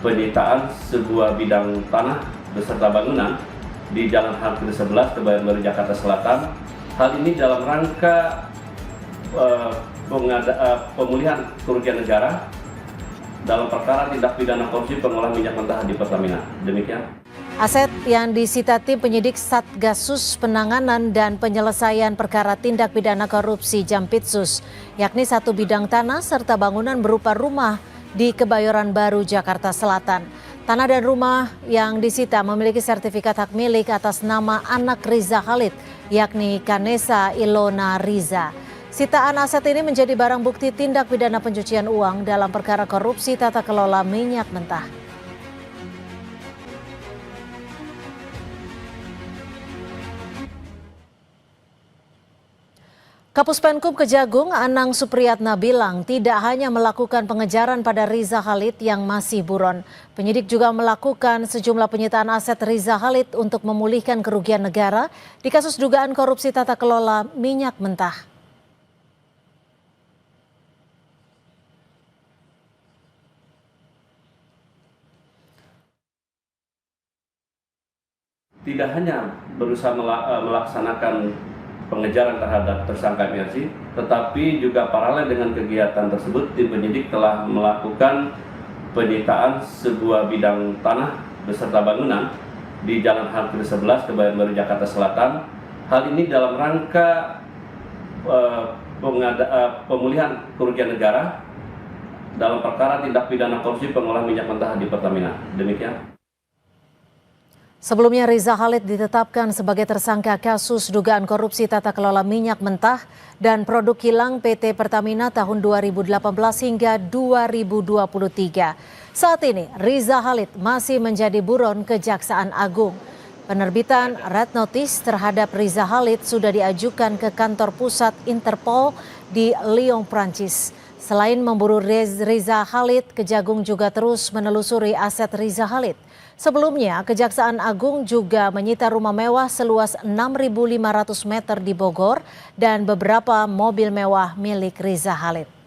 penyitaan sebuah bidang tanah beserta bangunan di Jalan Harkir 11, Kebayoran Baru, Jakarta Selatan. Hal ini dalam rangka pemulihan kerugian negara dalam perkara tindak pidana korupsi pengolahan minyak mentah di Pertamina. Demikian. Aset yang disita tim penyidik Satgasus Penanganan dan Penyelesaian Perkara Tindak Pidana Korupsi Jampitsus, yakni 1 bidang tanah serta bangunan berupa rumah di Kebayoran Baru, Jakarta Selatan. Tanah dan rumah yang disita memiliki sertifikat hak milik atas nama anak Riza Khalid, yakni Kanesa Ilona Riza. Sitaan aset ini menjadi barang bukti tindak pidana pencucian uang dalam perkara korupsi tata kelola minyak mentah. Kapuspenkum Kejagung Anang Supriyatna bilang tidak hanya melakukan pengejaran pada Riza Khalid yang masih buron. Penyidik juga melakukan sejumlah penyitaan aset Riza Khalid untuk memulihkan kerugian negara di kasus dugaan korupsi tata kelola minyak mentah. Tidak hanya berusaha melaksanakan pengejaran terhadap tersangka MRC, tetapi juga paralel dengan kegiatan tersebut, tim penyidik telah melakukan penyitaan sebuah bidang tanah beserta bangunan di Jalan Harkir 11, Kebayoran Baru, Jakarta Selatan. Hal ini dalam rangka pemulihan kerugian negara dalam perkara tindak pidana korupsi pengolahan minyak mentah di Pertamina. Demikian. Sebelumnya Riza Khalid ditetapkan sebagai tersangka kasus dugaan korupsi tata kelola minyak mentah dan produk kilang PT Pertamina tahun 2018 hingga 2023. Saat ini Riza Khalid masih menjadi buron Kejaksaan Agung. Penerbitan Red Notice terhadap Riza Khalid sudah diajukan ke kantor pusat Interpol di Lyon, Prancis. Selain memburu Riza Khalid, Kejagung juga terus menelusuri aset Riza Khalid. Sebelumnya, Kejaksaan Agung juga menyita rumah mewah seluas 6.500 meter di Bogor dan beberapa mobil mewah milik Riza Khalid.